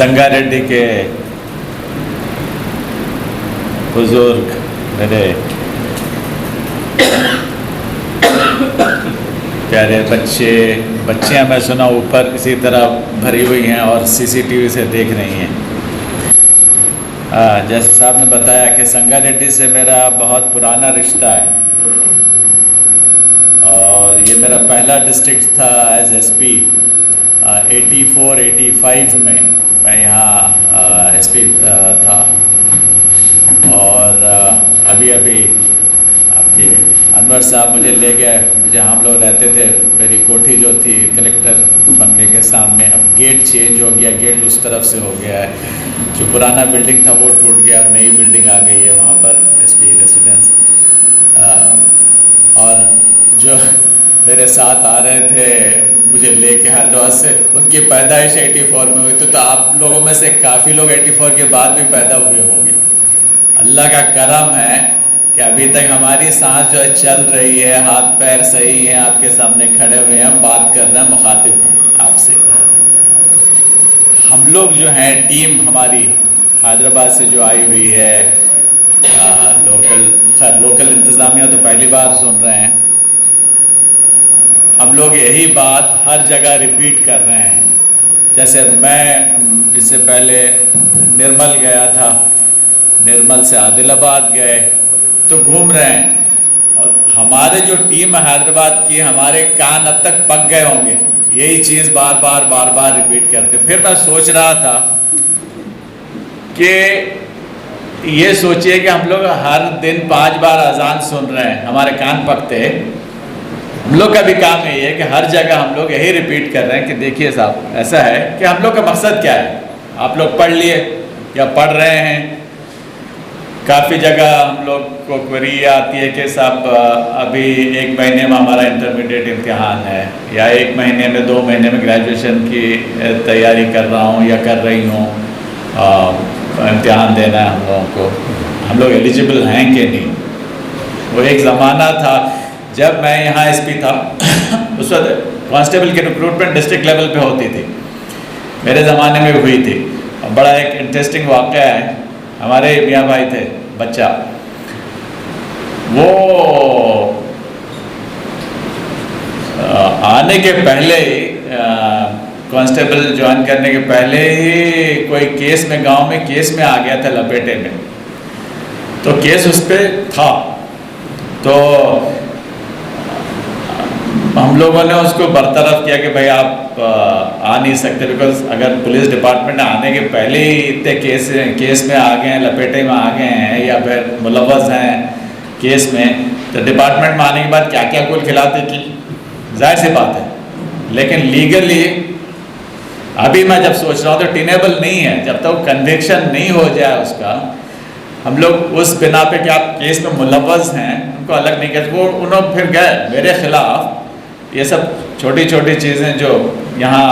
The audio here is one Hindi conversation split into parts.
संगारेड्डी के बुजुर्ग मेरे प्यारे बच्चियां मैं सुना ऊपर इसी तरह भरी हुई हैं और सीसीटीवी से देख रही हैं। जैसे साहब ने बताया कि संगारेड्डी से मेरा बहुत पुराना रिश्ता है और ये मेरा पहला डिस्ट्रिक्ट था एज एसपी। 84-85 में मैं यहाँ एसपी था और अभी आपके अनवर साहब मुझे ले गए जहाँ हम लोग रहते थे। मेरी कोठी जो थी कलेक्टर बंगले के सामने, अब गेट चेंज हो गया, गेट उस तरफ से हो गया है। जो पुराना बिल्डिंग था वो टूट गया, अब नई बिल्डिंग आ गई है वहाँ पर एसपी रेसिडेंस। और जो मेरे साथ आ रहे थे मुझे लेके हैदराबाद से, उनकी पैदाइश 84 में हुई तो आप लोगों में से काफ़ी लोग 84 के बाद भी पैदा हुए होंगे। अल्लाह का करम है कि अभी तक हमारी सांस जो है चल रही है, हाथ पैर सही हैं, आपके सामने खड़े हुए हैं, बात कर रहे हैं, मुखातिब हैं आपसे। हम लोग जो हैं टीम हमारी हैदराबाद से जो आई हुई है, लोकल इंतज़ामिया तो पहली बार सुन रहे हैं। हम लोग यही बात हर जगह रिपीट कर रहे हैं। जैसे मैं इससे पहले निर्मल गया था, निर्मल से आदिलाबाद गए तो घूम रहे हैं और हमारे जो टीम हैदराबाद की, हमारे कान अब तक पक गए होंगे यही चीज़ बार बार रिपीट करते। फिर मैं सोच रहा था कि ये सोचिए कि हम लोग हर दिन 5 बार अजान सुन रहे हैं, हमारे कान पकते हैं। हम लोग का भी काम यही है कि हर जगह हम लोग यही रिपीट कर रहे हैं कि देखिए साहब ऐसा है कि हम लोग का मकसद क्या है। आप लोग पढ़ लिए या पढ़ रहे हैं, काफ़ी जगह हम लोग को क्वेरी आती है कि साहब अभी 1 महीने में हमारा इंटरमीडिएट इम्तिहान है या 1 महीने में 2 महीने में ग्रेजुएशन की तैयारी कर रहा हूँ या कर रही हूँ, इम्तिहान देना है हम लोगों को, हम लोग एलिजिबल हैं कि नहीं। वो एक ज़माना था जब मैं यहाँ एसपी था उस वक्त कांस्टेबल की रिक्रूटमेंट डिस्ट्रिक्ट लेवल पे होती थी, मेरे ज़माने में हुई थी। और बड़ा एक इंटरेस्टिंग वाक़या है, हमारे मियाँ भाई थे बच्चा, वो आने के पहले ही कांस्टेबल ज्वाइन करने के पहले ही कोई केस में, गांव में केस में आ गया था लपेटे में, तो केस उस पर था। तो हम लोगों ने उसको बरतरफ किया कि भाई आप आ नहीं सकते, बिकॉज अगर पुलिस डिपार्टमेंट आने के पहले ही इतने केस में आ गए हैं, लपेटे में आ गए हैं या फिर मुलव्वस हैं केस में, तो डिपार्टमेंट में आने के बाद क्या क्या कुल खिलाते कि जाहिर सी बात है। लेकिन लीगली अभी मैं जब सोच रहा हूँ तो टेनेबल नहीं है, जब तक कन्विक्शन नहीं हो जाए उसका। हम लोग उस बिना पे कि आप केस में मुलव्वस हैं उनको अलग नहीं कहते। वो उन्होंने फिर गए मेरे खिलाफ, ये सब छोटी छोटी चीज़ें जो यहाँ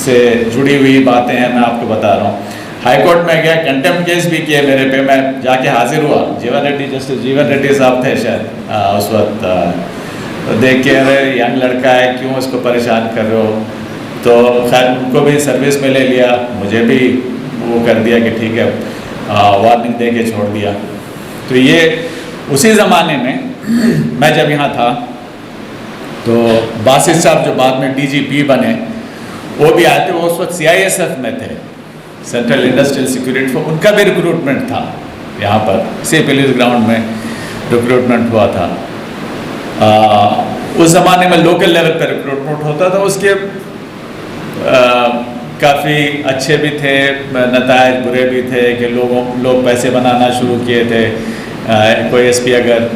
से जुड़ी हुई बातें हैं, मैं आपको बता रहा हूँ। हाई कोर्ट में गया, कंटेम्प्ट केस भी किए मेरे पे, मैं जाके हाजिर हुआ। जस्टिस जीवन रेड्डी साहब थे शायद उस वक्त, तो देख के अरे यंग लड़का है क्यों उसको परेशान कर रहे हो, तो खैर उनको भी सर्विस में ले लिया, मुझे भी वो कर दिया कि ठीक है, वार्निंग दे के छोड़ दिया। तो ये उसी ज़माने में मैं जब यहाँ था तो बासित साहब जो बाद में डीजीपी बने वो भी आए थे, वो उस वक्त CISF में थे, सेंट्रल इंडस्ट्रियल सिक्योरिटी फोर्स, उनका भी रिक्रूटमेंट था यहाँ पर, इसी पुलिस ग्राउंड में रिक्रूटमेंट हुआ था। उस ज़माने में लोकल लेवल पर रिक्रूटमेंट होता था, उसके काफ़ी अच्छे भी थे, नतायज बुरे भी थे कि लोग पैसे बनाना शुरू किए थे। कोई एसपी अगर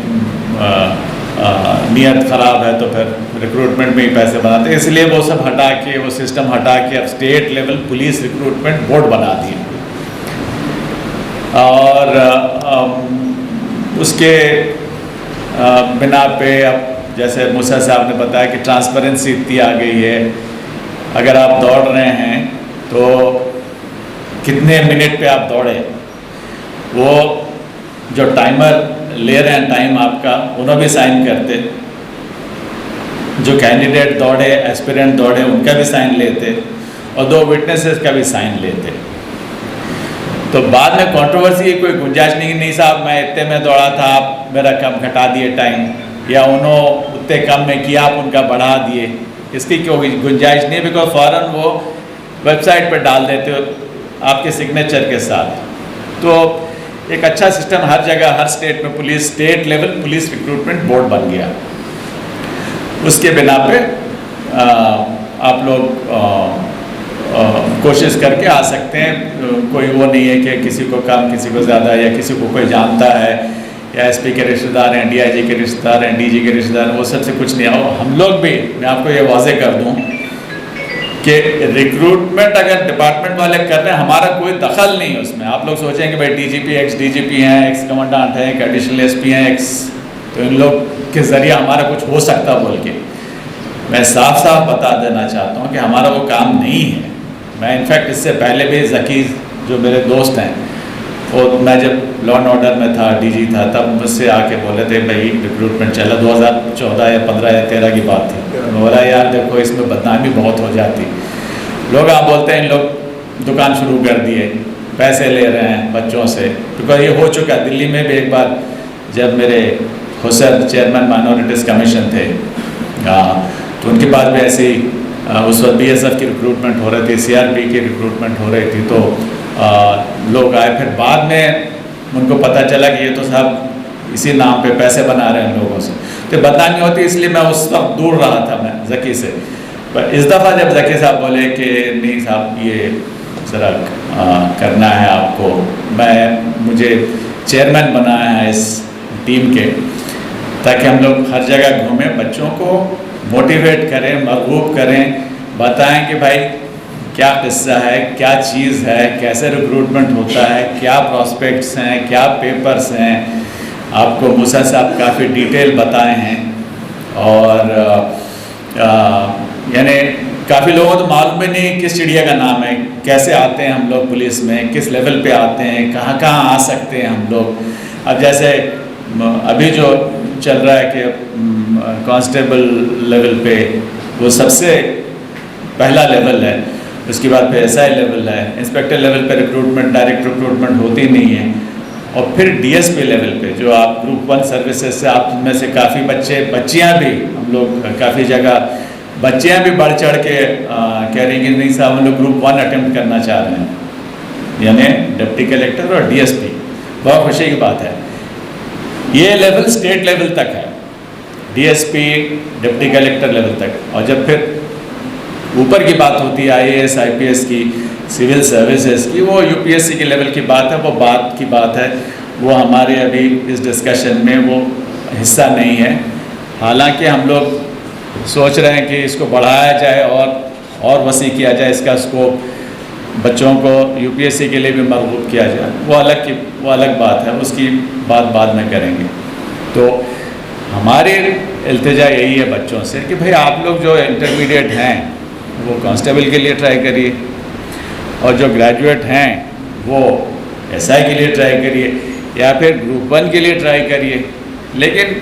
नीयत ख़राब है तो फिर रिक्रूटमेंट में ही पैसे बनाते, इसलिए वो सब हटा के, वो सिस्टम हटा के अब state level police recruitment board बना दिए। और उसके बिना पे अब जैसे मूसा साहब ने बताया कि ट्रांसपेरेंसी इतनी आ गई है, अगर आप दौड़ रहे हैं तो कितने मिनट पे आप दौड़े, वो जो टाइमर ले रहे हैं टाइम आपका, उन्होंने भी साइन करते, जो कैंडिडेट दौड़े, एस्पिरेंट दौड़े, उनका भी साइन लेते, और 2 विटनेसेस का भी साइन लेते। तो बाद में कंट्रोवर्सी की कोई गुंजाइश नहीं साहब मैं इतने में दौड़ा था, आप मेरा कम घटा दिए टाइम, या उन्होंने उतने कम में किया आप उनका बढ़ा दिए, इसकी कोई गुंजाइश नहीं, बिकॉज फ़ौरन वो वेबसाइट पर डाल देते हो आपके सिग्नेचर के साथ। तो एक अच्छा सिस्टम हर जगह, हर स्टेट में police, state level police recruitment board बन गया। उसके बिना पे आप लोग कोशिश करके आ सकते हैं। कोई वो नहीं है कि किसी को कम किसी को ज़्यादा, या किसी को कोई जानता है, या एसपी के रिश्तेदार हैं, डीआईजी के रिश्तेदार हैं, डीजी के रिश्तेदार हैं, वो सबसे कुछ नहीं है। और हम लोग भी, मैं आपको ये वाज़ेह कर दूं कि रिक्रूटमेंट अगर डिपार्टमेंट वाले कर रहे हैं, हमारा कोई दखल नहीं है उसमें। आप लोग सोचेंगे भाई डीजीपी, एक्स डीजीपी हैं, एक्स कमांडेंट हैं, एक एडिशनल एसपी हैं, एक्स, तो इन लोग के ज़रिए हमारा कुछ हो सकता बोल के, मैं साफ साफ बता देना चाहता हूँ कि हमारा वो काम नहीं है। मैं इनफैक्ट इससे पहले भी ज़की जो मेरे दोस्त हैं, और मैं जब लॉ एंड ऑर्डर में था, डीजी था, तब मुझसे आके बोले थे भाई रिक्रूटमेंट चला, 2014 या 15 या 13 की बात थी। मैं बोला यार देखो इसमें बदनामी बहुत हो जाती, लोग आप बोलते हैं इन लोग दुकान शुरू कर दिए, पैसे ले रहे हैं बच्चों से, बिकॉज ये हो चुका। दिल्ली में भी एक बार जब मेरे हुसैन चेयरमैन माइनॉरिटीज़ कमीशन थे, तो उनके पास भी ऐसे ही उस वक्त BSF की रिक्रूटमेंट हो रही थी, CRP की रिक्रूटमेंट हो रही थी, तो लोग आए। फिर बाद में उनको पता चला कि ये तो साहब इसी नाम पे पैसे बना रहे हैं लोगों से, तो बदनामी होती, इसलिए मैं उस वक्त दूर रहा था मैं ज़की से। पर इस दफ़ा जब ज़की साहब बोले कि नहीं साहब ये ज़रा करना है आपको, मुझे चेयरमैन बनाया है इस टीम के, ताकि हम लोग हर जगह घूमें, बच्चों को मोटिवेट करें, मरगूब करें, बताएं कि भाई क्या किस्सा है, क्या चीज़ है, कैसे रिक्रूटमेंट होता है, क्या प्रॉस्पेक्ट्स हैं, क्या पेपर्स हैं। आपको मूसा साहब काफ़ी डिटेल बताए हैं, और यानी काफ़ी लोगों को तो मालूम भी नहीं किस चिड़िया का नाम है, कैसे आते हैं हम लोग पुलिस में, किस लेवल पे आते हैं, कहाँ कहाँ आ सकते हैं हम लोग। अब जैसे अभी जो चल रहा है कि कांस्टेबल लेवल पे वो सबसे पहला लेवल है, उसके बाद फिर SI लेवल है, इंस्पेक्टर लेवल पे रिक्रूटमेंट, डायरेक्ट रिक्रूटमेंट होती नहीं है, और फिर DSP लेवल पे जो आप ग्रुप 1 सर्विसेज से, आप में से काफ़ी बच्चियाँ भी, हम लोग काफ़ी जगह बच्चियाँ भी बढ़ चढ़ के कह रही कि नहीं साहब हम लोग ग्रुप 1 अटेम्प्ट करना चाह रहे हैं, यानी डिप्टी कलेक्टर और DSP। बहुत खुशी की बात है। ये लेवल स्टेट लेवल तक है, DSP डिप्टी कलेक्टर लेवल तक, और जब फिर ऊपर की बात होती है IAS IPS की, सिविल सर्विसेज की, वो UPSC के लेवल की बात है, वो बात की बात है, वो हमारे अभी इस डिस्कशन में वो हिस्सा नहीं है। हालांकि हम लोग सोच रहे हैं कि इसको बढ़ाया जाए और वसी किया जाए, इसका स्कोप, बच्चों को UPSC के लिए भी मरगूब किया जाए, वो अलग बात है, उसकी बात बाद में करेंगे। तो हमारी इल्तिजा यही है बच्चों से कि भाई आप लोग जो इंटरमीडिएट हैं वो कांस्टेबल के लिए ट्राई करिए, और जो ग्रेजुएट हैं वो SI के लिए ट्राई करिए, या फिर ग्रुप 1 के लिए ट्राई करिए। लेकिन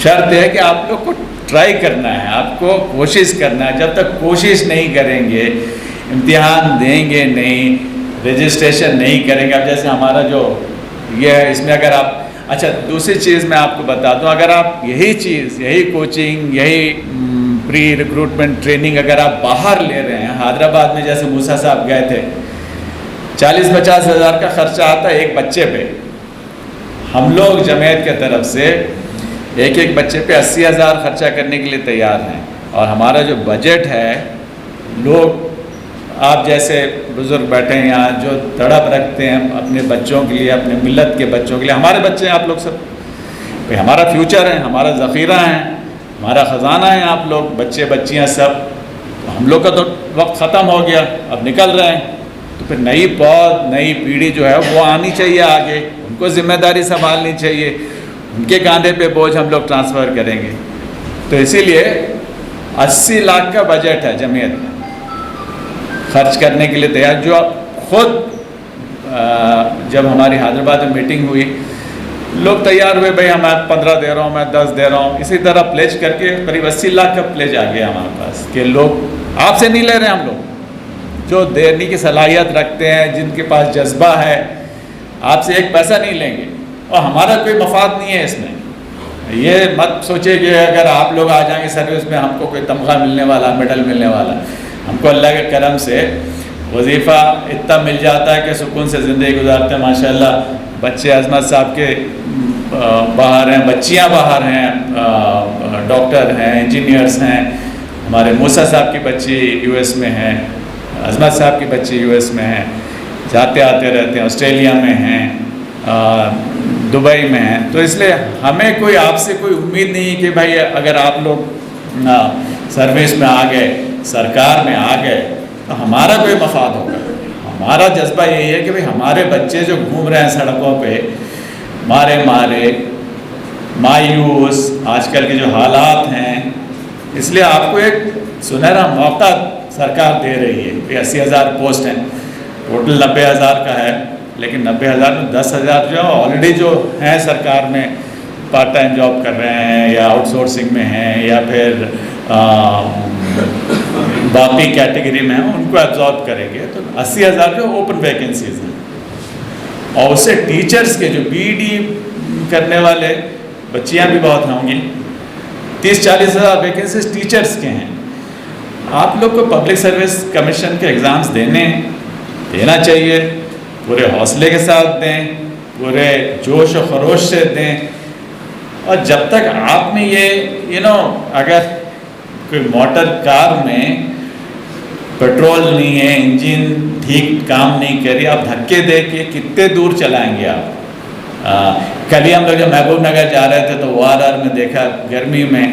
शर्त है कि आप लोग को ट्राई करना है, आपको कोशिश करना है। जब तक कोशिश नहीं करेंगे, इम्तिहान देंगे नहीं, रजिस्ट्रेशन नहीं करेंगे। अब जैसे हमारा जो ये है, इसमें अगर आप, अच्छा दूसरी चीज़ मैं आपको बता दूं, अगर आप यही चीज़, यही कोचिंग, यही प्री रिक्रूटमेंट ट्रेनिंग अगर आप बाहर ले रहे हैं, हैदराबाद में जैसे मूसा साहब गए थे, 40-50 हज़ार का खर्चा आता है एक बच्चे पे। हम लोग जमीयत के तरफ से एक बच्चे पे 80 हज़ार खर्चा करने के लिए तैयार हैं, और हमारा जो बजट है, लोग आप जैसे बुज़ुर्ग बैठे हैं यहाँ जो तड़प रखते हैं अपने बच्चों के लिए, अपने मिलत के बच्चों के लिए, हमारे बच्चे हैं आप लोग सब, भाई हमारा फ्यूचर है, हमारा ज़ख़ीरा है, हमारा ख़जाना है आप लोग, बच्चे बच्चियाँ सब। हम लोग का तो वक्त ख़त्म हो गया, अब निकल रहे हैं, तो फिर नई पौध, नई पीढ़ी जो है वो आनी चाहिए आगे, उनको ज़िम्मेदारी संभालनी चाहिए, उनके कांधे पे बोझ हम लोग ट्रांसफ़र करेंगे। तो इसीलिए 80 लाख का बजट है जमीयत में, खर्च करने के लिए तैयार। जो खुद जब हमारी हैदराबाद में मीटिंग हुई, लोग तैयार हुए, भाई मैं 15 दे रहा हूँ, मैं 10 दे रहा हूँ, इसी तरह प्लेज करके करीब 80 लाख का प्लेज आ गया हमारे पास, कि लोग आपसे नहीं ले रहे हैं हम लोग, जो देने की सलाहियत रखते हैं, जिनके पास जज्बा है, आपसे एक पैसा नहीं लेंगे और हमारा कोई मफाद नहीं है इसमें। ये मत सोचिए कि अगर आप लोग आ जाएंगे सर्विस में हमको कोई तमखा मिलने वाला, मेडल मिलने वाला। हमको अल्लाह के करम से वजीफ़ा इतना मिल जाता है कि सुकून से ज़िंदगी गुजारते हैं माशाल्लाह। बच्चे अजमत साहब के बाहर हैं, बच्चियां बाहर हैं, डॉक्टर हैं, इंजीनियर्स हैं, हमारे मूसा साहब की बच्ची यूएस में है, अजमत साहब की बच्ची यूएस में है, जाते आते रहते हैं, ऑस्ट्रेलिया में हैं, दुबई में हैं। तो इसलिए हमें कोई आपसे कोई उम्मीद नहीं कि भाई अगर आप लोग सर्विस में आ गए, सरकार में आ गए तो हमारा कोई मफाद होगा। हमारा जज्बा यही है कि भाई हमारे बच्चे जो घूम रहे हैं सड़कों पे मारे मायूस, आजकल के जो हालात हैं, इसलिए आपको एक सुनहरा मौका सरकार दे रही है कि 80,000 पोस्ट हैं, टोटल 90,000 का है, लेकिन 90,000 में 10,000 जो ऑलरेडी जो हैं सरकार में पार्ट टाइम जॉब कर रहे हैं या आउटसोर्सिंग में हैं या फिर बाकी कैटेगरी में हैं, उनको एब्जॉर्ब करेंगे। तो 80,000 जो ओपन वैकेंसीज हैं और उससे टीचर्स के जो बीडी करने वाले बच्चियां भी बहुत होंगी, 30-40,000 वैकेंसीज टीचर्स के हैं। आप लोग को पब्लिक सर्विस कमीशन के एग्ज़ाम्स देना चाहिए, पूरे हौसले के साथ दें, पूरे जोश और खरोश से दें। और जब तक आप में ये अगर कोई मोटर कार में पेट्रोल नहीं है, इंजन ठीक काम नहीं कर रही, आप धक्के दे के कितने दूर चलाएंगे आप। कल ही हम लोग जब महबूब नगर जा रहे थे तो ORR में देखा, गर्मी में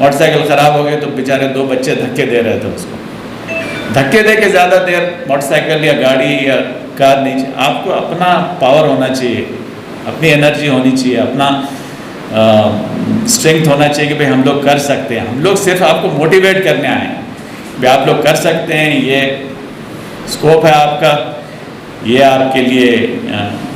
मोटरसाइकिल ख़राब हो गई तो बेचारे 2 बच्चे धक्के दे रहे थे उसको। धक्के दे के ज़्यादा देर मोटरसाइकिल या गाड़ी या कार नहीं। आपको अपना पावर होना चाहिए, अपनी एनर्जी होनी चाहिए, अपना स्ट्रेंथ होना चाहिए कि भाई हम लोग कर सकते हैं। हम लोग सिर्फ आपको मोटिवेट करने आए हैं भाई आप लोग कर सकते हैं, ये स्कोप है आपका, ये आपके लिए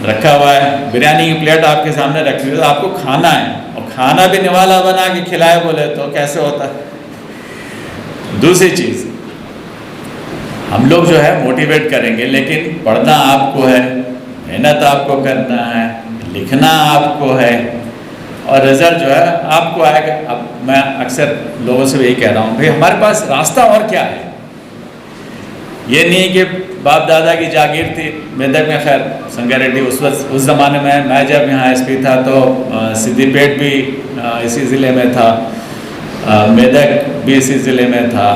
रखा हुआ है। बिरयानी की प्लेट आपके सामने रखी हुई है, तो आपको खाना है, और खाना भी निवाला बना के खिलाए बोले तो कैसे होता है। दूसरी चीज़, हम लोग जो है मोटिवेट करेंगे, लेकिन पढ़ना आपको है, मेहनत आपको करना है, लिखना आपको है, और रिज़ल्ट जो है आपको आएगा। अब मैं अक्सर लोगों से यही कह रहा हूँ भाई हमारे पास रास्ता और क्या है। ये नहीं कि बाप दादा की जागीर थी। मेदक में खैर संगारेड्डी उस ज़माने में मैं जब यहाँ SP था तो सिद्दीपेट भी इसी ज़िले में था, मेदक भी इसी ज़िले में था।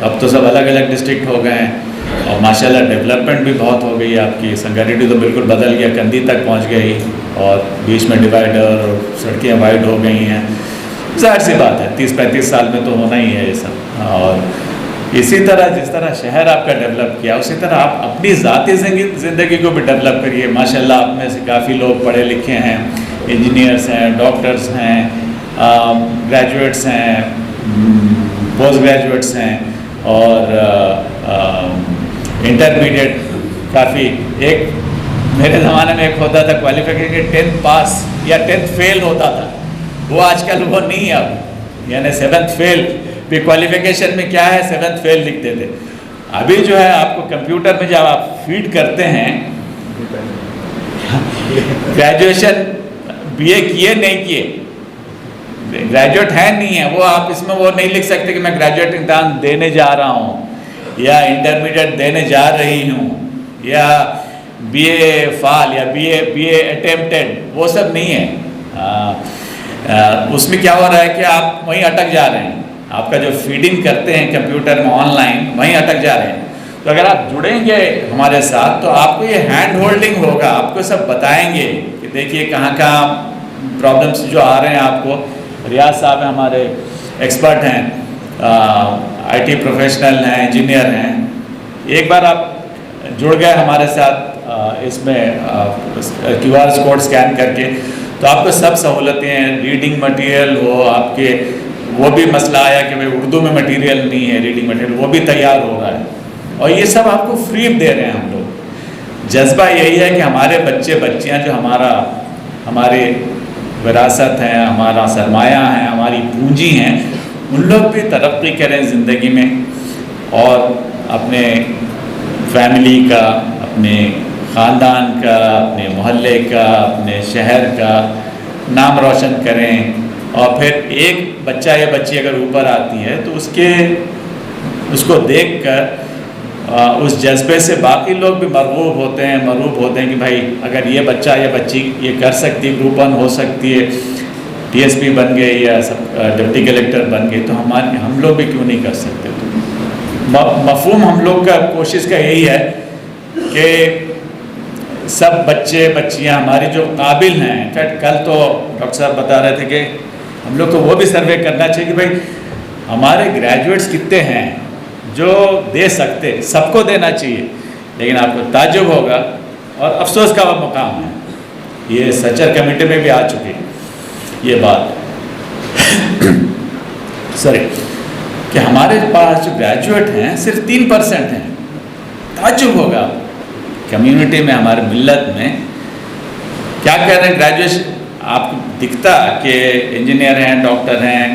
अब तो सब अलग अलग डिस्ट्रिक्ट हो गए हैं और माशाल्लाह डेवलपमेंट भी बहुत हो गई है आपकी। संगारेड्डी तो बिल्कुल बदल गया, कंदी तक पहुँच गई और बीच में डिवाइडर और सड़कें वाइड हो गई हैं। ज़ाहिर सी बात है 30-35 साल में तो होना ही है ये सब। और इसी तरह जिस तरह शहर आपका डेवलप किया, उसी तरह आप अपनी ज़ाती ज़िंदगी को भी डेवलप करिए। माशाल्लाह आप में से काफ़ी लोग पढ़े लिखे हैं, इंजीनियर्स हैं, डॉक्टर्स हैं, ग्रेजुएट्स हैं, पोस्ट ग्रेजुएट्स हैं और इंटरमीडिएट काफ़ी। एक मेरे ज़माने में एक होता था क्वालिफिकेशन 10th पास या 10th फेल होता था, वो आजकल वो नहीं है अब, यानी 7th फेल भी क्वालिफिकेशन में क्या है 7th फेल लिखते थे। अभी जो है आपको कंप्यूटर में जब आप फीड करते हैं ग्रेजुएशन BA किए नहीं किए, ग्रेजुएट है नहीं है वो, आप इसमें वो नहीं लिख सकते कि मैं ग्रेजुएट एग्जाम देने जा रहा हूँ या इंटरमीडिएट देने जा रही हूँ या BA फाल या BA अटेम्प्टेड, वो सब नहीं है। उसमें क्या हो रहा है कि आप वहीं अटक जा रहे हैं, आपका जो फीडिंग करते हैं कंप्यूटर में ऑनलाइन वहीं अटक जा रहे हैं। तो अगर आप जुड़ेंगे हमारे साथ तो आपको ये हैंड होल्डिंग होगा, आपको सब बताएंगे कि देखिए कहाँ कहाँ प्रॉब्लम्स जो आ रहे हैं आपको। रियाज साहब हमारे एक्सपर्ट हैं, IT प्रोफेशनल हैं, इंजीनियर हैं। एक बार आप जुड़ गए हमारे साथ इसमें QR कोड स्कैन करके तो आपको सब सहूलतें, रीडिंग मटेरियल हो, आपके वो भी मसला आया कि भाई उर्दू में मटेरियल नहीं है, रीडिंग मटेरियल वो भी तैयार हो रहा है और ये सब आपको फ्री दे रहे हैं हम लोग। जज्बा यही है कि हमारे बच्चे बच्चियां जो हमारी विरासत हैं, हमारा सरमाया है, हमारी पूंजी हैं, उन लोग भी तरक्की करें ज़िंदगी में और अपने फैमिली का, अपने ख़ानदान का, अपने मोहल्ले का, अपने शहर का नाम रोशन करें। और फिर एक बच्चा या बच्ची अगर ऊपर आती है तो उसको देखकर उस जज्बे से बाकी लोग भी मरगूब होते हैं कि भाई अगर ये बच्चा या बच्ची ये कर सकती है, ग्रुप 1 हो सकती है, DSP बन गए या डिप्टी कलेक्टर बन गए, तो हम लोग भी क्यों नहीं कर सकते। तो मफहूम हम लोग का कोशिश का यही है कि सब बच्चे बच्चियां हमारे जो काबिल हैं, इनफैक्ट कल तो डॉक्टर साहब बता रहे थे कि हम लोग को वो भी सर्वे करना चाहिए कि भाई हमारे ग्रेजुएट्स कितने हैं जो दे सकते, सबको देना चाहिए। लेकिन आपको ताज्जुब होगा और अफसोस का मुकाम है, ये सचर कमेटी में भी आ चुकी है ये बात सॉरी, कि हमारे पास जो ग्रेजुएट हैं सिर्फ 3% हैं। ताज्जुब होगा कम्युनिटी में, हमारे मिल्लत में क्या कह रहे हैं ग्रेजुएशन, आपको दिखता कि इंजीनियर हैं, डॉक्टर हैं,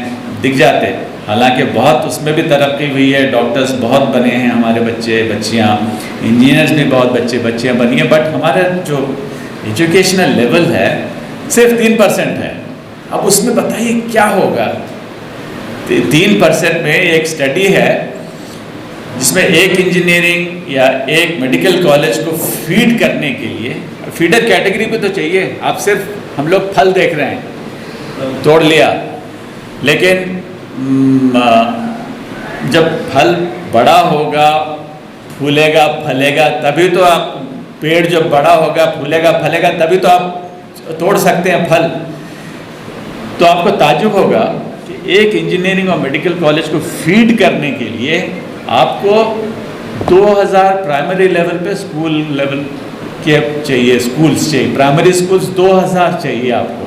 दिख जाते, हालांकि बहुत उसमें भी तरक्की हुई है, डॉक्टर्स बहुत बने हैं हमारे बच्चे बच्चियां, इंजीनियर्स भी बहुत बच्चे बच्चियां बनी हैं, बट हमारा जो एजुकेशनल लेवल है सिर्फ 3% है। अब उसमें बताइए क्या होगा। 3% में एक स्टडी है जिसमें एक इंजीनियरिंग या एक मेडिकल कॉलेज को फीड करने के लिए, फीडर कैटेगरी पे तो चाहिए, आप सिर्फ हम लोग फल देख रहे हैं, तोड़ लिया, लेकिन जब फल बड़ा होगा, फूलेगा फलेगा, तभी तो आप, पेड़ जब बड़ा होगा फूलेगा फलेगा तभी तो आप तोड़ सकते हैं फल। तो आपको ताज्जुब होगा कि एक इंजीनियरिंग और मेडिकल कॉलेज को फीड करने के लिए आपको 2000 प्राइमरी लेवल पे स्कूल लेवल के चाहिए, स्कूल्स चाहिए, प्राइमरी स्कूल्स 2000 चाहिए आपको,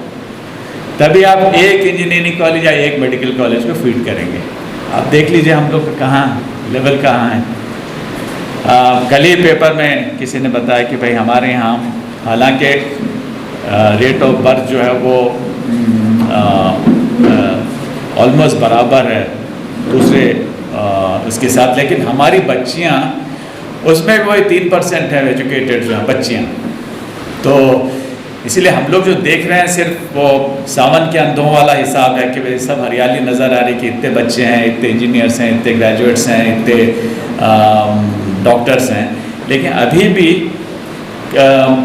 तभी आप एक इंजीनियरिंग कॉलेज या एक मेडिकल कॉलेज को फीड करेंगे। आप देख लीजिए हम लोग कहाँ लेवल कहाँ है। कल ही पेपर में किसी ने बताया कि भाई हमारे यहाँ हालांकि रेट ऑफ बर्थ जो है वो ऑलमोस्ट बराबर है दूसरे इसके साथ, लेकिन हमारी बच्चियाँ उसमें वही 3% है एजुकेटेड जो हैं बच्चियाँ। तो इसीलिए हम लोग जो देख रहे हैं सिर्फ वो सावन के अंधों वाला हिसाब है कि भाई सब हरियाली नज़र आ रही कि इतने बच्चे हैं, इतने इंजीनियर्स हैं, इतने ग्रेजुएट्स हैं, इतने डॉक्टर्स हैं, लेकिन अभी भी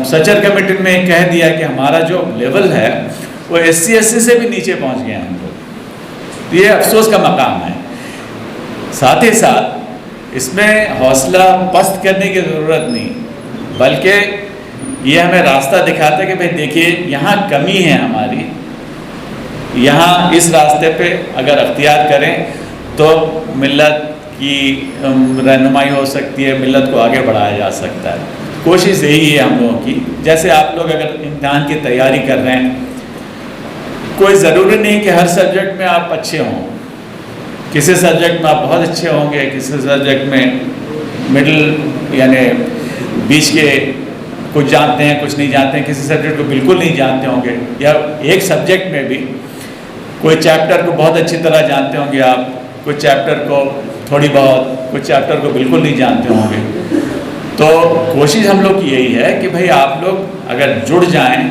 सचर कमेटी में कह दिया कि हमारा जो लेवल है वो SC/SC से भी नीचे पहुंच गए हैं हम लोग। तो ये अफसोस का मकाम है। साथ ही साथ इसमें हौसला पस्त करने की ज़रूरत नहीं, बल्कि ये हमें रास्ता दिखाता है कि भाई देखिए यहाँ कमी है हमारी, यहाँ इस रास्ते पे अगर अख्तियार करें तो मिल्लत की रहनुमाई हो सकती है, मिल्लत को आगे बढ़ाया जा सकता है। कोशिश यही है हम लोगों की। जैसे आप लोग अगर इम्तिहान की तैयारी कर रहे हैं, कोई ज़रूरी नहीं कि हर सब्जेक्ट में आप अच्छे हों, किसी सब्जेक्ट में आप बहुत अच्छे होंगे, किसी सब्जेक्ट में मिडिल यानी बीच के कुछ जानते हैं कुछ नहीं जानते हैं, किसी सब्जेक्ट को बिल्कुल नहीं जानते होंगे, या एक सब्जेक्ट में भी कोई चैप्टर को बहुत अच्छी तरह जानते होंगे आप, कुछ चैप्टर को थोड़ी बहुत, कुछ चैप्टर को बिल्कुल नहीं जानते होंगे। तो कोशिश हम लोग की यही है कि भाई आप लोग अगर जुड़ जाएं,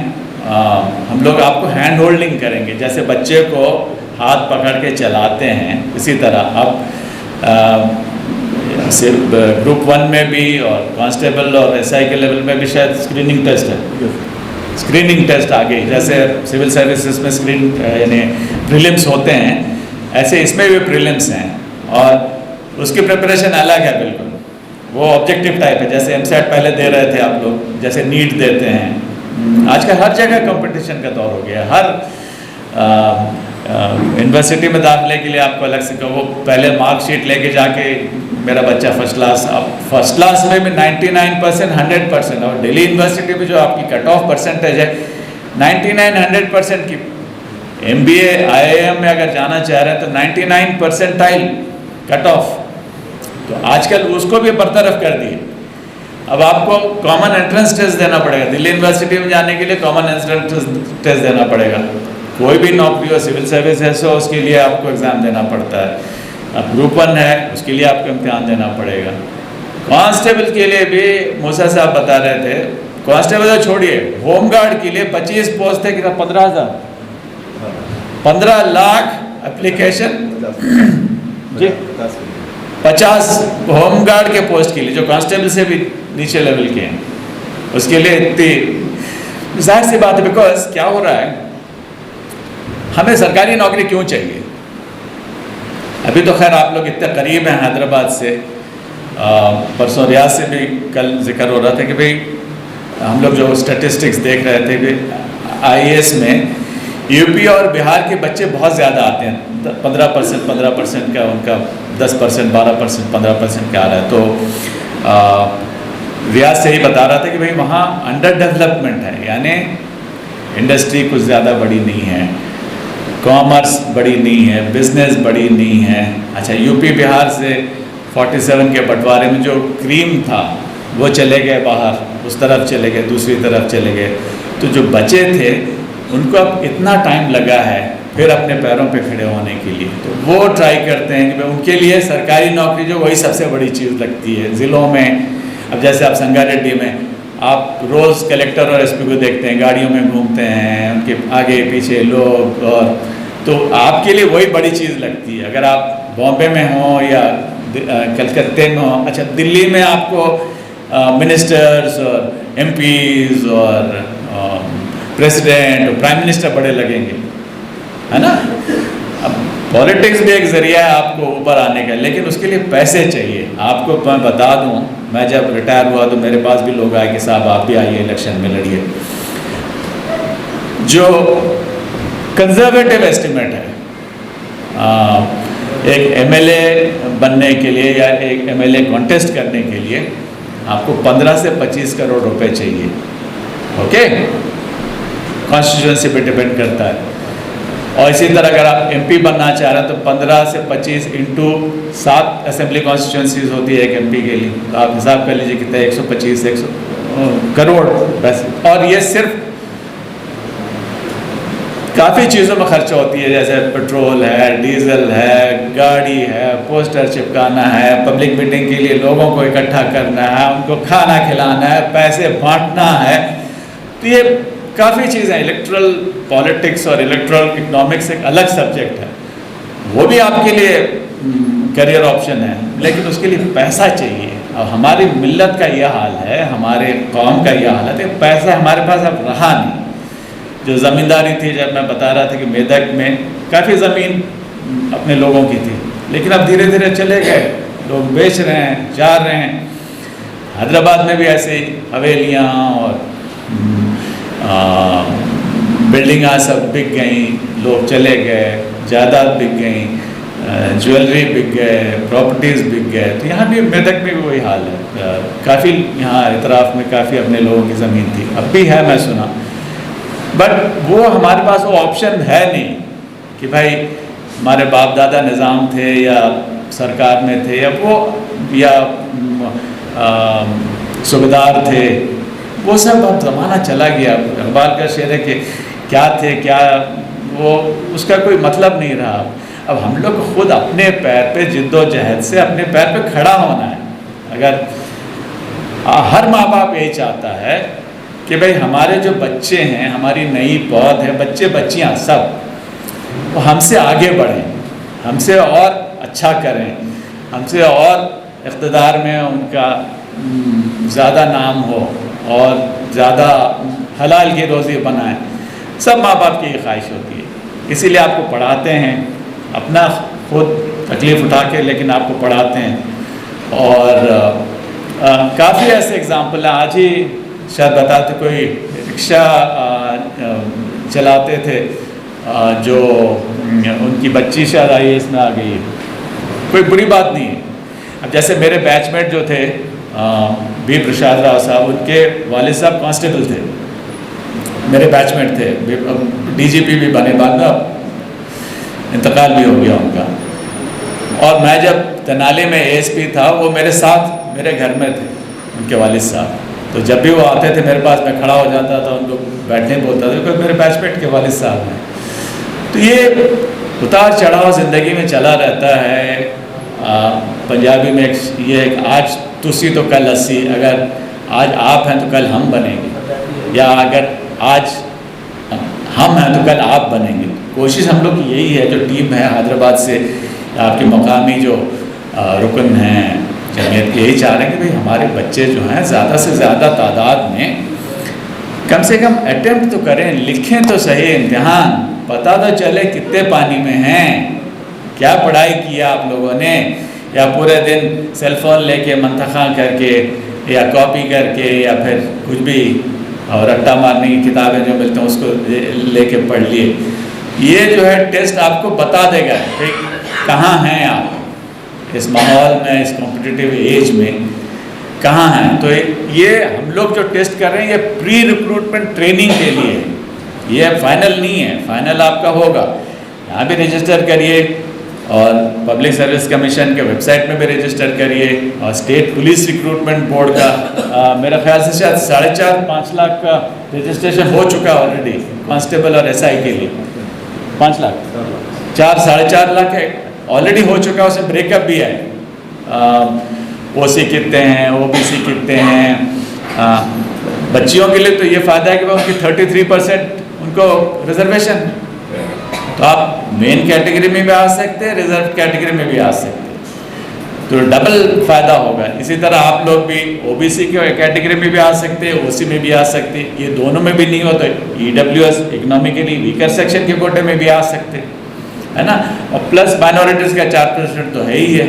हम लोग आपको हैंड होल्डिंग करेंगे, जैसे बच्चे को हाथ पकड़ के चलाते हैं इसी तरह अब सिर्फ ग्रुप 1 में भी और कांस्टेबल और SI के लेवल में भी शायद स्क्रीनिंग टेस्ट है, स्क्रीनिंग टेस्ट आ गई, जैसे सिविल सर्विसेज में स्क्रीन यानी प्रीलिम्स होते हैं, ऐसे इसमें भी प्रीलिम्स हैं और उसकी प्रिपरेशन अलग है बिल्कुल, वो ऑब्जेक्टिव टाइप है, जैसे MSET पहले दे रहे थे आप लोग, जैसे नीट देते हैं। आजकल हर जगह कंपटीशन का दौर हो गया, हर यूनिवर्सिटी में दाखिले के लिए आपको अलग से वो पहले मार्कशीट लेके जाके मेरा बच्चा फर्स्ट क्लास, अब फर्स्ट क्लास में भी 99% 100%, और दिल्ली यूनिवर्सिटी में जो आपकी कट ऑफ परसेंटेज है 99-100% की, MBA IIM में अगर जाना चाह रहे हैं तो 99 परसेंटाइल कट ऑफ, तो आजकल उसको भी बरतरफ कर दिए। अब आपको कॉमन एंट्रेंस टेस्ट देना पड़ेगा, दिल्ली यूनिवर्सिटी में जाने के लिए कॉमन एंट्रेंस टेस्ट देना पड़ेगा, कोई भी नौकरी हो, सिविल सर्विस हो, उसके लिए आपको एग्ज़ाम देना पड़ता है। अब ग्रुप 1 है उसके लिए आपको इम्तिहान देना पड़ेगा। कांस्टेबल के लिए भी मूसा साहब बता रहे थे, कांस्टेबल तो छोड़िए, होमगार्ड के लिए 25 पोस्ट थे, कितना 15,000, 15 लाख एप्लीकेशन जी, 50 होमगार्ड के पोस्ट के लिए जो कांस्टेबल से भी नीचे लेवल के हैं, उसके लिए इतनी जाहिर सी बात है। बिकॉज क्या हो रहा है, हमें सरकारी नौकरी क्यों चाहिए? अभी तो खैर आप लोग इतने करीब हैं हैदराबाद से, परसों रियाज से भी कल जिक्र हो रहा था कि भाई हम लोग जो स्टैटिस्टिक्स देख रहे थे कि IAS में यूपी और बिहार के बच्चे बहुत ज़्यादा आते हैं, 15% का उनका 10%, 12%, 15% का आ रहा है। तो रियाज से ही बता रहा था कि भाई वहाँ अंडर डेवलपमेंट है, यानी इंडस्ट्री कुछ ज़्यादा बड़ी नहीं है, कॉमर्स बड़ी नहीं है, बिजनेस बड़ी नहीं है। अच्छा, यूपी बिहार से 47 के बंटवारे में जो क्रीम था वो चले गए बाहर, उस तरफ चले गए, दूसरी तरफ चले गए। तो जो बचे थे उनको अब इतना टाइम लगा है फिर अपने पैरों पे खड़े होने के लिए, तो वो ट्राई करते हैं कि भाई उनके लिए सरकारी नौकरी जो वही सबसे बड़ी चीज़ लगती है। ज़िलों में अब जैसे आप संगारेड्डी में आप रोज़ कलेक्टर और SP को देखते हैं, गाड़ियों में घूमते हैं, उनके आगे पीछे लोग, और तो आपके लिए वही बड़ी चीज़ लगती है। अगर आप बॉम्बे में हों या कलकत्ते में हों, अच्छा दिल्ली में आपको मिनिस्टर्स और MPs और प्रेसिडेंट और प्राइम मिनिस्टर बड़े लगेंगे, है ना। अब पॉलिटिक्स भी एक ज़रिया है आपको ऊपर आने का, लेकिन उसके लिए पैसे चाहिए। आपको मैं बता दूं, मैं जब रिटायर हुआ तो मेरे पास भी लोग आए कि साहब आप भी आइए इलेक्शन में लड़िए। जो कंजर्वेटिव एस्टिमेट है, एक MLA बनने के लिए या एक MLA कॉन्टेस्ट करने के लिए आपको 15 से 25 करोड़ रुपए चाहिए। ओके, कॉन्स्टिट्यूएंसी पे डिपेंड करता है। और इसी तरह अगर आप MP बनना चाह रहे हैं तो 15 से 25 इंटू 7 असेंबली कॉन्स्टिट्यूएंसीज होती है एक MP के लिए, तो आप हिसाब कर लीजिए कितना, 125 करोड़ पैसे। और ये सिर्फ काफ़ी चीज़ों में खर्चा होती है, जैसे पेट्रोल है, डीजल है, गाड़ी है, पोस्टर चिपकाना है, पब्लिक मीटिंग के लिए लोगों को इकट्ठा करना है, उनको खाना खिलाना है, पैसे बांटना है। तो ये काफ़ी चीज़ें, इलेक्ट्रल पॉलिटिक्स और इलेक्ट्रल इकोनॉमिक्स एक अलग सब्जेक्ट है, वो भी आपके लिए करियर ऑप्शन है, लेकिन उसके लिए पैसा चाहिए। अब हमारी मिल्लत का यह हाल है, हमारे कौम का यह हाल है, पैसा हमारे पास अब रहा नहीं। जो ज़मींदारी थी, जब मैं बता रहा था कि मेदक में काफ़ी ज़मीन अपने लोगों की थी, लेकिन अब धीरे धीरे चले गए, लोग बेच रहे हैं, जा रहे हैं। हैदराबाद में भी ऐसे ही हवेलियाँ और बिल्डिंगां सब बिक गई, लोग चले गए, जायदाद बिक गई, ज्वेलरी बिक गए, प्रॉपर्टीज़ बिक गए। तो यहाँ भी मेदक में भी वही हाल है। काफ़ी यहाँ इतराफ़ में काफ़ी अपने लोगों की ज़मीन थी, अब भी है मैं सुना, बट वो हमारे पास वो ऑप्शन है नहीं कि भाई हमारे बाप दादा निज़ाम थे या सरकार में थे या वो या सूबेदार थे, वो सब अब ज़माना चला गया। इकबाल का शेर है कि क्या थे क्या, वो उसका कोई मतलब नहीं रहा। अब हम लोग को खुद अपने पैर पे जिद्दोजहद से अपने पैर पे खड़ा होना है। अगर हर माँ बाप यही चाहता है कि भाई हमारे जो बच्चे हैं, हमारी नई पौध है, बच्चे बच्चियाँ सब, वो हमसे आगे बढ़ें, हमसे और अच्छा करें, हमसे और इक़्तिदार में उनका ज़्यादा नाम हो और ज़्यादा हलाल की रोज़ी बनाएं। सब माँ बाप की ये ख्वाहिश होती है, इसीलिए आपको पढ़ाते हैं, अपना खुद तकलीफ़ उठा के लेकिन आपको पढ़ाते हैं। और काफ़ी ऐसे एग्ज़ाम्पल हैं। आज ही शायद बताते, कोई रिक्शा चलाते थे जो उनकी बच्ची शायद IAS में आ गई, कोई बुरी बात नहीं है। अब जैसे मेरे बैचमेट जो थे B प्रसाद राव साहब, उनके वालिद साहब कांस्टेबल थे, मेरे बैचमेट थे, DGP भी बने, बाद में इंतकाल भी हो गया उनका। और मैं जब तेनाली में ASP था, वो मेरे साथ मेरे घर में थे उनके वालिद साहब। तो जब भी वो आते थे मेरे पास, मैं खड़ा हो जाता था, उनको बैठने बोलता था, क्योंकि मेरे बैचमेट के वालिद साहब हैं। तो ये उतार चढ़ाव ज़िंदगी में चला रहता है। पंजाबी में एक आज तुसी तो कल अस्सी, अगर आज आप हैं तो कल हम बनेंगे, या अगर आज हम हैं तो कल आप बनेंगे। कोशिश हम लोग की यही है, जो टीम है हैदराबाद से, आपके मकामी जो रुकन हैं जमीयत के, यही चाह रहे हैं कि भाई हमारे बच्चे जो हैं ज़्यादा से ज़्यादा तादाद में कम से कम अटेम्प्ट तो करें, लिखें तो सही इम्तिहान, पता तो चले कितने पानी में हैं, क्या पढ़ाई किया आप लोगों ने, या पूरे दिन सेल फोन लेके मंतखा करके या कॉपी करके या फिर कुछ भी और रट्टा मारने की किताबें जो मिलते हैं उसको लेके पढ़ लिए। ये जो है टेस्ट आपको बता देगा कि कहाँ हैं आप इस माहौल में, इस कॉम्पिटिटिव एज में कहाँ हैं। तो ये हम लोग जो टेस्ट कर रहे हैं ये प्री रिक्रूटमेंट ट्रेनिंग के लिए, ये फाइनल नहीं है, फाइनल आपका होगा। यहाँ भी रजिस्टर करिए और पब्लिक सर्विस कमीशन के वेबसाइट में भी रजिस्टर करिए, और स्टेट पुलिस रिक्रूटमेंट बोर्ड का मेरा ख्याल से शायद 4.5-5 लाख का रजिस्ट्रेशन हो चुका है ऑलरेडी, कांस्टेबल और एसआई के लिए 5 लाख, 4-4.5 लाख ऑलरेडी हो चुका है, उसमें ब्रेकअप भी है। ओसी कितने हैं, ओबीसी कितने हैं। बच्चियों के लिए तो ये फ़ायदा है कि उनकी 33% उनको रिजर्वेशन, तो आप मेन कैटेगरी में भी आ सकते हैं, रिजर्व कैटेगरी में भी आ सकते हैं, तो डबल फ़ायदा होगा। इसी तरह आप लोग भी ओबीसी के कैटेगरी में भी आ सकते हैं, ओसी में भी आ सकते हैं, ये दोनों में भी नहीं हो तो ईडब्ल्यूएस इकोनॉमिकली वीकर सेक्शन के कोटे में भी आ सकते हैं, है ना। और प्लस माइनॉरिटीज़ का 4% तो है ही है।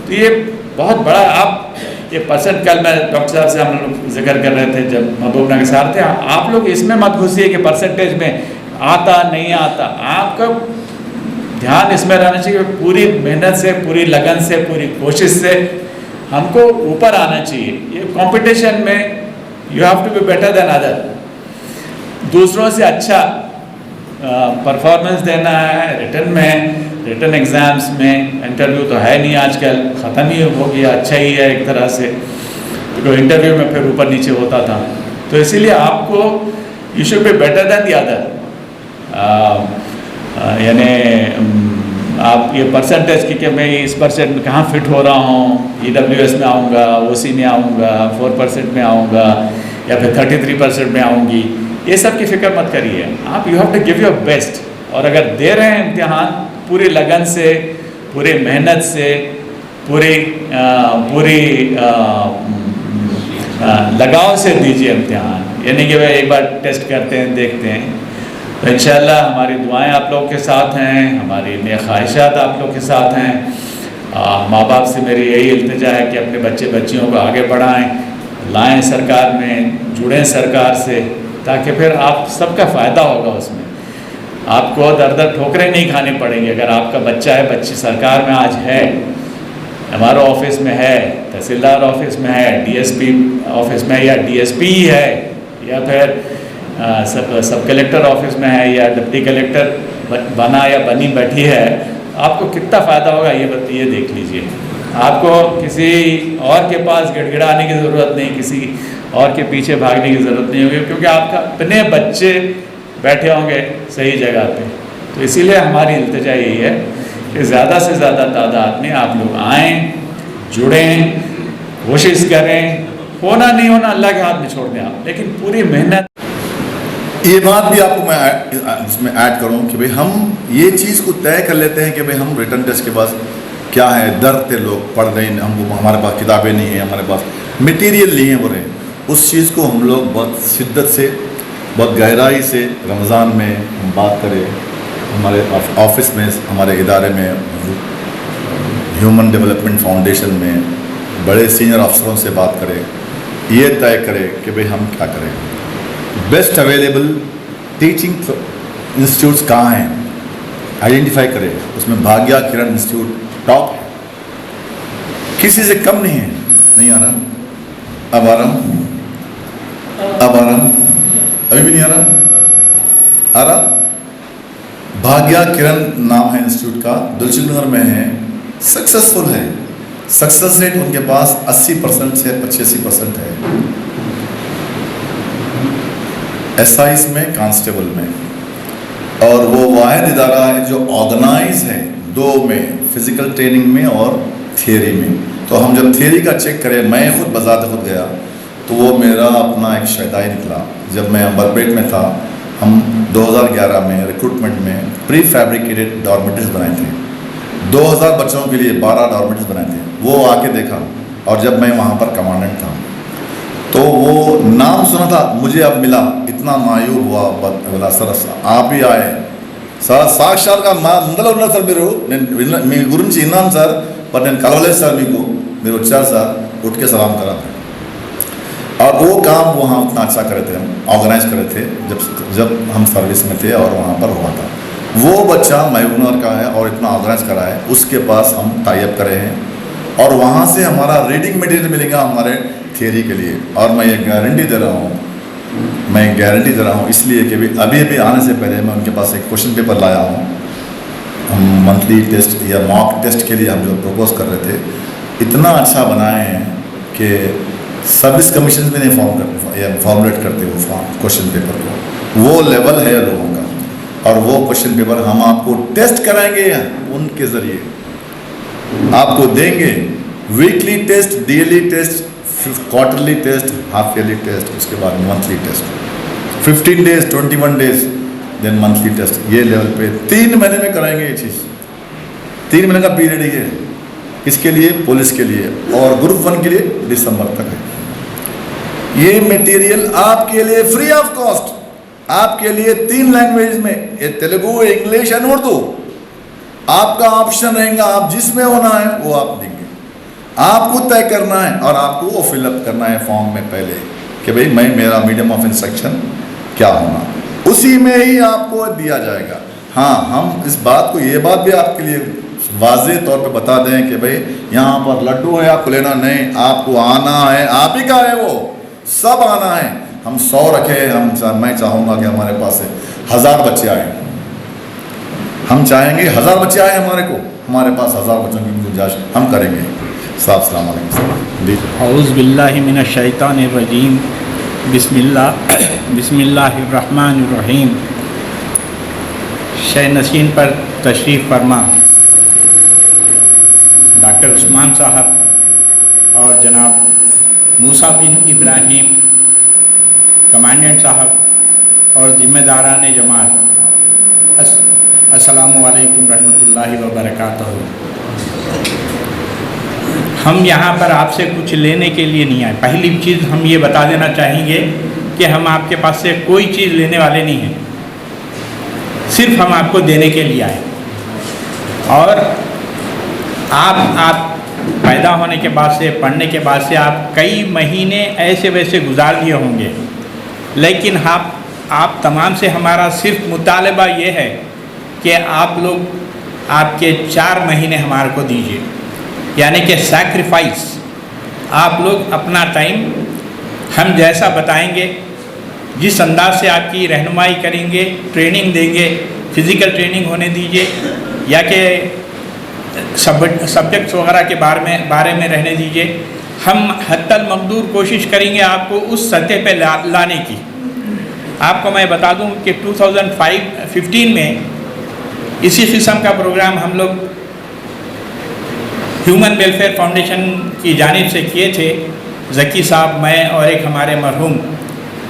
तो ये बहुत बड़ा, आप ये परसेंट, कल मैं डॉक्टर साहब से हम लोग जिक्र कर रहे थे जब महबूब नगर से आ रहे थे, आप लोग इसमें मत घुसिए कि परसेंटेज में आता नहीं आता, आपका ध्यान इसमें रहना चाहिए पूरी मेहनत से, पूरी लगन से, पूरी कोशिश से हमको ऊपर आना चाहिए। ये कंपटीशन में you have to be better than other, दूसरों से अच्छा परफॉर्मेंस देना है। रिटर्न में, रिटर्न एग्ज़ाम्स में, इंटरव्यू तो है नहीं आजकल, ख़त्म ही हो गया, अच्छा ही है एक तरह से, तो इंटरव्यू में फिर ऊपर नीचे होता था। तो इसीलिए आपको you should be better then the other, यानी आप ये परसेंटेज कि मैं इस परसेंट में कहाँ फिट हो रहा हूँ, ईडब्ल्यूएस में आऊँगा, ओसी में आऊँगा, 4% में आऊँगा, या फिर 33% में आऊँगी, ये सब की फिक्र मत करिए। आप you have to give your best, और अगर दे रहे हैं इम्तिहान पूरी लगन से, पूरी मेहनत से, पूरी लगाव से दीजिए इम्तिहान। यानी कि भाई एक बार टेस्ट करते हैं, देखते हैं, तो इंशाल्लाह हमारी दुआएं आप लोग के साथ हैं, हमारी नेक ख्वाहिशात आप लोग के साथ हैं। माँ बाप से मेरी यही इल्तिजा है कि अपने बच्चे बच्चियों को आगे बढ़ाएं, लाएं सरकार में, जुड़ें सरकार से, ताकि फिर आप सबका फ़ायदा होगा उसमें। आपको दर ठोकरें नहीं खानी पड़ेंगी। अगर आपका बच्चा है, बच्ची सरकार में आज है, हमारे ऑफिस में है, तहसीलदार ऑफिस में है, डीएसपी ऑफिस में है, या डीएसपी ही है, या फिर सब कलेक्टर ऑफिस में है, या डिप्टी कलेक्टर बना या बनी बैठी है, आपको कितना फ़ायदा होगा ये देख लीजिए। आपको किसी और के पास गिड़गिड़ाने की ज़रूरत नहीं, किसी और के पीछे भागने की ज़रूरत नहीं होगी, क्योंकि आपका अपने बच्चे बैठे होंगे सही जगह पे। तो इसीलिए हमारी इल्तिजा यही है कि ज़्यादा से ज़्यादा तादाद में आप लोग आएँ, जुड़ें, कोशिश करें। होना नहीं होना अल्लाह के हाथ में छोड़ दें आप, लेकिन पूरी मेहनत। ये बात भी आपको मैं इसमें ऐड करूँ कि भाई हम ये चीज़ को तय कर लेते हैं कि भाई हम रिटर्न टेस्ट के पास क्या है, डर थे लोग पढ़ रहे हैं, हमको हमारे पास किताबें नहीं है, हमारे पास मटेरियल नहीं है, बोले उस चीज़ को हम लोग बहुत शिद्दत से, बहुत गहराई से रमज़ान में हम बात करें, हमारे ऑफिस में, हमारे इदारे में, ह्यूमन डेवलपमेंट फाउंडेशन में बड़े सीनियर अफसरों से बात करें, ये तय करें कि भाई हम क्या करें। बेस्ट अवेलेबल टीचिंग इंस्टीट्यूट्स कहाँ हैं, आइडेंटिफाई करें, उसमें भाग्या किरण इंस्टीट्यूट टॉप है, किसी से कम नहीं है। नहीं आ रहा, अब आ रहा हूँ, अब आ रहा हूँ, अभी भी नहीं आ रहा, आ रहा। भाग्या किरण नाम है इंस्टीट्यूट का, दिलसुख नगर में है, सक्सेसफुल है, सक्सेस रेट उनके पास 80% से 85% है। एसआईस में, कांस्टेबल में, और वो वाहिद इदारा है जो ऑर्गेनाइज है 2 में, फिजिकल ट्रेनिंग में और थियरी में। तो हम जब थियरी का चेक करें, मैं खुद बजाते खुद गया, तो वो मेरा अपना एक शैताई निकला। जब मैं अंबरपेट में था, हम 2011 में रिक्रूटमेंट में प्री फैब्रिकेटेड डॉर्मेटरीज बनाए थे, 2000 बच्चों के लिए 12 डॉर्मेटरीज बनाए थे। वो आके देखा, और जब मैं वहाँ पर कमांडेंट था तो वो नाम सुना था, मुझे अब मिला, इतना मायूब हुआ। बोला सर आप ही आए సార్ సాక్షాత్గా మా ముందర ఉన్నారు సార్, మీరు మీ గురించి విన్నాను సార్, బట్ నేను కలవలేదు సార్, మీరు వచ్చారు సార్, उठ के सलाम करा। और वो काम वहाँ उतना अच्छा करे थे, हम ऑर्गेनाइज करे थे जब हम सर्विस में थे और वहाँ पर हुआ था। वो बच्चा महबूबनगर का है और इतना ऑर्गेनाइज करा है, उसके पास हम टाई अप करे हैं और वहाँ से हमारा रीडिंग मटेरियल मिलेगा हमारे थियरी के लिए। और मैं ये गारंटी दे रहा हूँ, इसलिए कि अभी आने से पहले मैं उनके पास एक क्वेश्चन पेपर लाया हूँ। हम मंथली टेस्ट या मॉक टेस्ट के लिए हम जो प्रपोज कर रहे थे, इतना अच्छा बनाए हैं कि सर्विस कमीशन में नहीं फॉर्मुलेट करते वो क्वेश्चन पेपर को, वो लेवल है लोगों का। और वो क्वेश्चन पेपर हम आपको टेस्ट कराएंगे, उनके ज़रिए आपको देंगे, weekly test, daily test, quarterly test, half yearly test, उसके बाद monthly test, 15 days, 21 days, then monthly test. ये लेवल पे 3 महीने में कराएंगे ये चीज़। 3 महीने का पीरियड ही है इसके लिए, पुलिस के लिए, और ग्रुप 1 के लिए दिसंबर तक है। ये मटेरियल आपके लिए फ्री ऑफ कॉस्ट, आपके लिए 3 लैंग्वेज में, ये तेलुगु, इंग्लिश एंड उर्दू। आपका ऑप्शन रहेगा, आप जिसमें होना है वो आप देंगे, आपको तय करना है और आपको वो फिलअप करना है फॉर्म में पहले कि भाई मेरा मीडियम ऑफ इंस्ट्रक्शन क्या होना, उसी में ही आपको दिया जाएगा। हाँ, हम इस बात को, ये बात भी आपके लिए वाज़े तौर पे बता दें कि भाई यहाँ पर लड्डू है आपको लेना नहीं, आपको आना है, आप ही का है वो, सब आना है। हम 100 रखे, मैं चाहूँगा कि हमारे पास से 1000 बच्चे आए, हम चाहेंगे 1000 बच्चे आए हमारे पास 1000 बच्चों की गुंजाइश हम करेंगे। साहब अस्सलाम वालेकुम। औज़ु बिल्लाहि मिनश शैतानिर रजीम, बिस्मिल्लाहिर्रहमानिर्रहीम। शह नशीन पर तशरीफ़ फरमा डॉक्टर उस्मान साहब और जनाब मूसा बिन इब्राहिम कमांडेंट साहब और ज़िम्मेदारान जमात, अस्सलामु अलैकुम रहमतुल्लाहि व बरकातहू। हम यहाँ पर आपसे कुछ लेने के लिए नहीं आए। पहली चीज़ हम ये बता देना चाहेंगे कि हम आपके पास से कोई चीज़ लेने वाले नहीं हैं, सिर्फ हम आपको देने के लिए आए। और आप पैदा होने के बाद से, पढ़ने के बाद से आप कई महीने ऐसे वैसे गुजार दिए होंगे, लेकिन आप तमाम से हमारा सिर्फ मुतालबा ये है कि आप लोग आपके 4 महीने हमारे को दीजिए, यानी कि सैक्रिफाइस। आप लोग अपना टाइम हम जैसा बताएंगे, जिस अंदाज से आपकी रहनुमाई करेंगे, ट्रेनिंग देंगे, फिज़िकल ट्रेनिंग होने दीजिए या कि सब्जेक्ट्स वगैरह के बारे में रहने दीजिए। हम हद्दल मकदूर कोशिश करेंगे आपको उस सतह पे लाने की। आपको मैं बता दूं कि 2015 में इसी किस्म का प्रोग्राम हम लोग ह्यूमन वेलफेयर फाउंडेशन की जानिब से किए थे। ज़की साहब, मैं और एक हमारे मरहूम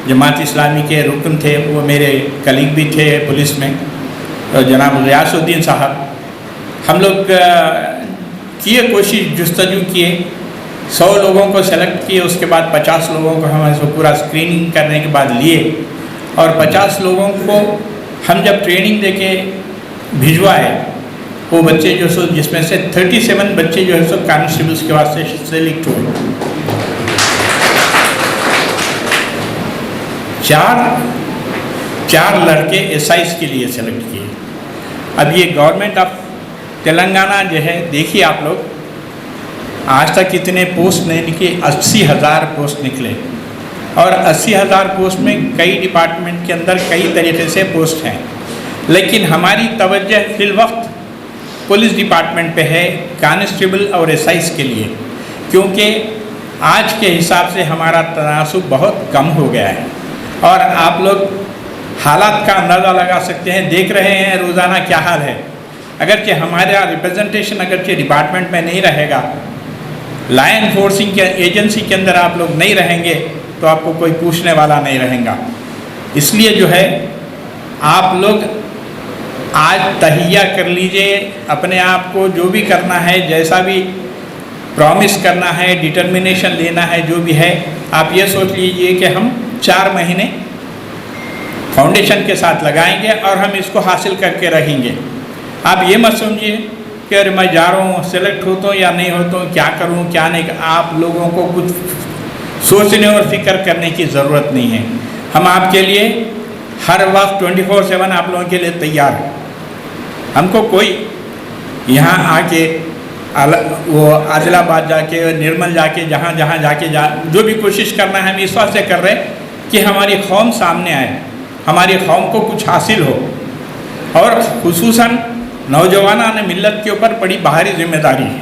जमात इस्लामी के रुकन थे, वो मेरे कलीग भी थे पुलिस में, और जनाब रियासुद्दीन साहब, हम लोग किए कोशिश, जुस्तजू किए, 100 लोगों को सेलेक्ट किए, उसके बाद 50 लोगों को हम इसको पूरा स्क्रीनिंग करने के बाद लिए, और 50 लोगों को हम जब ट्रेनिंग देके भिजवाए, वो बच्चे जो सो, जिसमें से 37 बच्चे जो है सो कांस्टेबल्स के वास्ते सेलेक्ट हुए। 4 लड़के SIs के लिए सेलेक्ट किए। अब ये गवर्नमेंट ऑफ तेलंगाना जो है, देखिए आप लोग, आज तक इतने पोस्ट नहीं निकले, 80,000 पोस्ट निकले, और 80,000 पोस्ट में कई डिपार्टमेंट के अंदर कई तरीके से पोस्ट हैं, लेकिन हमारी तवज्जो फिलवक्त पुलिस डिपार्टमेंट पे है, कांस्टेबल और SIs के लिए, क्योंकि आज के हिसाब से हमारा तनासुब बहुत कम हो गया है। और आप लोग हालात का अंदाज़ा लगा सकते हैं, देख रहे हैं रोज़ाना क्या हाल है। अगरचे हमारा रिप्रेजेंटेशन अगरचे डिपार्टमेंट में नहीं रहेगा, लॉ एनफोर्सिंग के एजेंसी के अंदर आप लोग नहीं रहेंगे तो आपको कोई पूछने वाला नहीं रहेगा। इसलिए जो है आप लोग आज तहिया कर लीजिए अपने आप को, जो भी करना है, जैसा भी प्रॉमिस करना है, डिटर्मिनेशन लेना है, जो भी है, आप ये सोच लीजिए कि हम 4 महीने फाउंडेशन के साथ लगाएंगे और हम इसको हासिल करके रहेंगे। आप ये मत समझिए कि अरे मैं जा रहा हूँ, सेलेक्ट होता हूँ या नहीं होता हूँ, क्या करूँ क्या नहीं। आप लोगों को कुछ सोचने और फिक्र करने की ज़रूरत नहीं है। हम आपके लिए हर वक्त 24/7 आप लोगों के लिए तैयार हैं। हमको कोई यहाँ आके वो आदिलाबाद जाके, निर्मल जाके, जहाँ जाके जो भी कोशिश करना है हम इस वजह से कर रहे हैं कि हमारी कौम सामने आए, हमारी कौम को कुछ हासिल हो। और खुसूसन नौजवानान मिल्लत के ऊपर बड़ी बाहरी जिम्मेदारी है।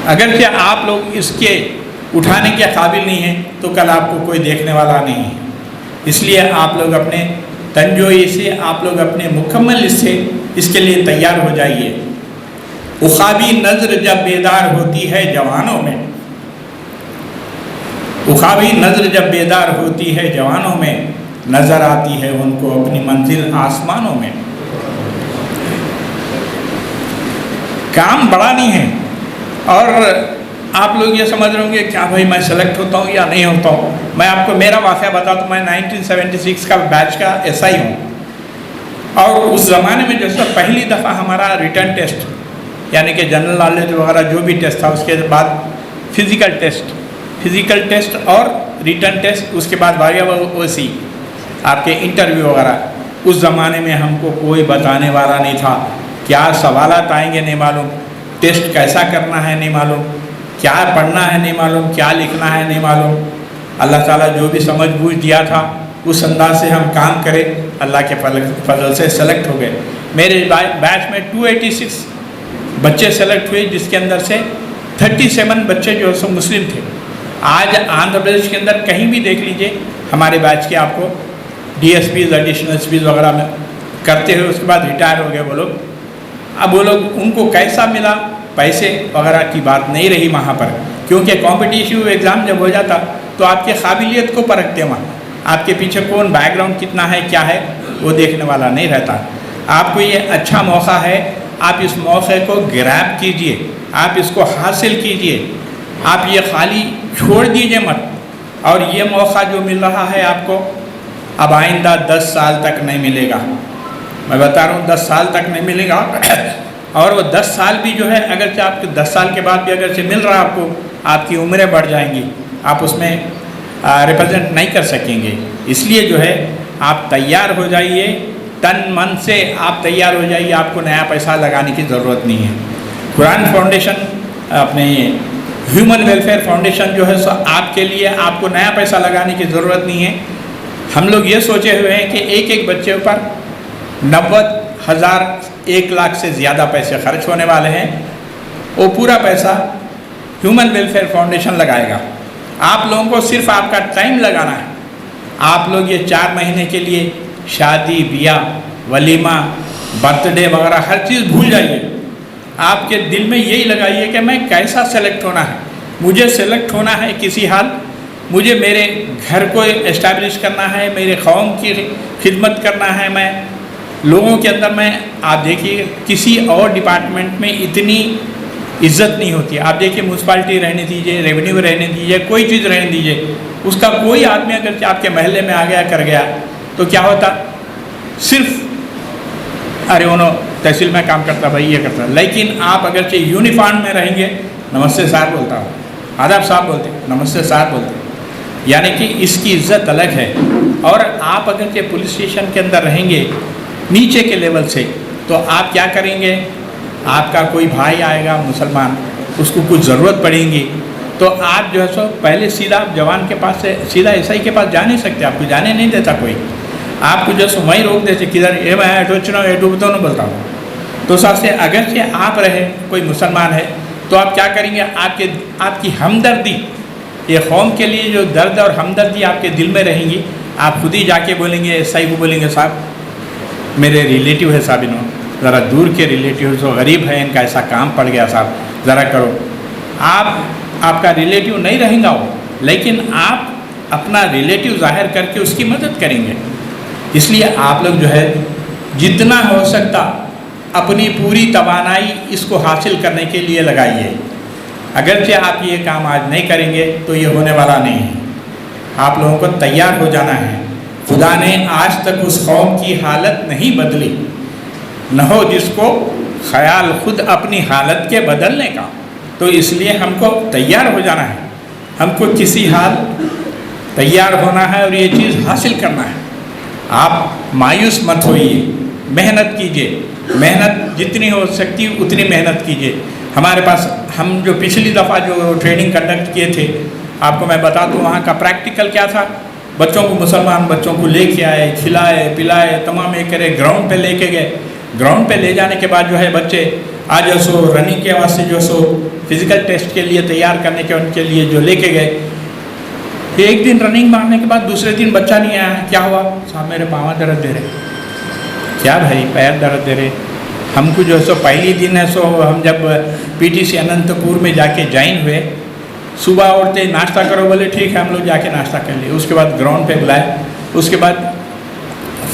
अगर क्या आप लोग इसके उठाने के काबिल नहीं हैं तो कल आपको कोई देखने वाला नहीं है। इसलिए आप लोग अपने तंजोई से, आप लोग अपने मुकम्मल से इसके लिए तैयार हो जाइए। उखाबी नज़र जब बेदार होती है जवानों में, उखाबी नज़र जब बेदार होती है जवानों में, नज़र आती है उनको अपनी मंजिल आसमानों में। काम बड़ा नहीं है। और आप लोग ये समझ रहे होंगे क्या भाई मैं सेलेक्ट होता हूँ या नहीं होता हूँ। मैं आपको मेरा वाक़या बताता हूँ। मैं 1976 का बैच का SI हूँ और उस ज़माने में जैसे पहली दफ़ा हमारा रिटर्न टेस्ट यानी कि जनरल नॉलेज वगैरह जो भी टेस्ट था, उसके बाद फिज़िकल टेस्ट और रिटर्न टेस्ट, उसके बाद OC आपके इंटरव्यू वगैरह। उस ज़माने में हमको कोई बताने वाला नहीं था। क्या सवालात आएंगे नहीं मालूम, टेस्ट कैसा करना है नहीं मालूम, क्या पढ़ना है नहीं मालूम, क्या लिखना है नहीं मालूम। अल्लाह ताला जो भी समझ बूझ दिया था उस अंदाज से हम काम करें, अल्लाह के फजल से सेलेक्ट हो गए। मेरे बैच में 286 बच्चे सेलेक्ट हुए, जिसके अंदर से 37 बच्चे जो है मुस्लिम थे। आज आंध्र प्रदेश के अंदर कहीं भी देख लीजिए हमारे बैच के आपको DSPs, एडिशनल SPs वगैरह में करते हुए उसके बाद रिटायर हो गए वो लोग। अब वो लोग उनको कैसा मिला, पैसे वगैरह की बात नहीं रही वहाँ पर, क्योंकि कॉम्पिटिटिव एग्ज़ाम जब हो जाता तो आपके काबिलियत को परखते वहाँ, आपके पीछे कौन बैकग्राउंड कितना है क्या है वो देखने वाला नहीं रहता। आपको ये अच्छा मौका है, आप इस मौके को ग्रैब कीजिए, आप इसको हासिल कीजिए, आप ये खाली छोड़ दीजिए मत। और ये मौका जो मिल रहा है आपको अब आइंदा 10 साल तक नहीं मिलेगा। मैं बता रहा हूँ 10 साल तक नहीं मिलेगा। और वो 10 साल भी जो है अगर से आपके 10 साल के बाद भी अगर से मिल रहा है आपको, आपकी उम्रें बढ़ जाएंगी, आप उसमें रिप्रेजेंट नहीं कर सकेंगे। इसलिए जो है आप तैयार हो जाइए, तन मन से आप तैयार हो जाइए। आपको नया पैसा लगाने की ज़रूरत नहीं है। कुरान फाउंडेशन, अपने ह्यूमन वेलफेयर फाउंडेशन जो है सो आपके लिए, आपको नया पैसा लगाने की ज़रूरत नहीं है। हम लोग ये सोचे हुए हैं कि एक बच्चे पर 90,000 1 लाख से ज़्यादा पैसे खर्च होने वाले हैं। वो पूरा पैसा ह्यूमन वेलफेयर फाउंडेशन लगाएगा। आप लोगों को सिर्फ आपका टाइम लगाना है। आप लोग ये 4 महीने के लिए शादी, ब्याह, वलीमा, बर्थडे वगैरह हर चीज़ भूल जाइए। आपके दिल में यही लगाइए कि मैं कैसा सेलेक्ट होना है, मुझे सेलेक्ट होना है किसी हाल, मुझे मेरे घर को इस्टेब्लिश करना है, मेरे कौम की खिदमत करना है। मैं लोगों के अंदर में, आप देखिए किसी और डिपार्टमेंट में इतनी इज्जत नहीं होती। आप देखिए म्यूनसिपाल्टी रहने दीजिए, रेवेन्यू रहने दीजिए, कोई चीज़ रहने दीजिए, उसका कोई आदमी अगर आपके महल्ले में आ गया कर गया तो क्या होता, सिर्फ अरे उन्होंने तहसील में काम करता भाई ये करता। लेकिन आप अगर से यूनिफॉर्म में रहेंगे, नमस्ते साहब बोलता हूँ, आदाब साहब बोलते, नमस्ते साहब बोलते, यानी कि इसकी इज्जत अलग है। और आप अगर से पुलिस स्टेशन के अंदर रहेंगे नीचे के लेवल से, तो आप क्या करेंगे, आपका कोई भाई आएगा मुसलमान, उसको कुछ ज़रूरत पड़ेगी तो आप जो है सो पहले सीधा जवान के पास से सीधा SI के पास जा नहीं सकते, आपको जाने नहीं देता कोई। आपको जो सो वहीं रोक देते, किधर ये मैं एटोचना एटो नहीं बोलता हूँ। तो सबसे अगर से आप रहे कोई मुसलमान है तो आप क्या करेंगे, आपकी हमदर्दी, ये कौम के लिए जो दर्द और हमदर्दी आपके दिल में रहेंगी, आप खुद ही जाके बोलेंगे SI को, बोलेंगे साहब मेरे रिलेटिव है साहब, इन्होंने ज़रा दूर के रिलेटिव जो गरीब है, इनका ऐसा काम पड़ गया साहब, ज़रा करो। आपका रिलेटिव नहीं रहेगा वो, लेकिन आप अपना रिलेटिव जाहिर करके उसकी मदद करेंगे। इसलिए आप लोग जो है जितना हो सकता अपनी पूरी तवानाई इसको हासिल करने के लिए लगाइए। अगरचे आप ये काम आज नहीं करेंगे तो ये होने वाला नहीं है। आप लोगों को तैयार हो जाना है। खुदा ने आज तक उस कौम की हालत नहीं बदली, न हो जिसको ख्याल खुद अपनी हालत के बदलने का। तो इसलिए हमको तैयार हो जाना है, हमको किसी हाल तैयार होना है और ये चीज़ हासिल करना है। आप मायूस मत होइए, मेहनत कीजिए, मेहनत जितनी हो सकती उतनी मेहनत कीजिए। हमारे पास हम जो पिछली दफ़ा जो ट्रेनिंग कंडक्ट किए थे, आपको मैं बता दूं वहाँ का प्रैक्टिकल क्या था। बच्चों को, मुसलमान बच्चों को लेके आए, खिलाए पिलाए, तमाम ये करे, ग्राउंड पे लेके गए। ग्राउंड पे ले जाने के बाद जो है बच्चे आज जो सो रनिंग के वास्ते जो सो फिज़िकल टेस्ट के लिए तैयार करने के उनके लिए जो लेके गए। एक दिन रनिंग मारने के बाद दूसरे दिन बच्चा नहीं आया। क्या हुआ? साहब मेरे पाँव दर्द दे रहे। क्या भाई पैर दर्द दे रहे? हमको जो सो पहली दिन है सो हम जब पीटीसी अनंतपुर में जाके ज्वाइन हुए, सुबह उठते नाश्ता करो, बोले ठीक है हम लोग जाके नाश्ता कर लिए। उसके बाद ग्राउंड पे बुलाए, उसके बाद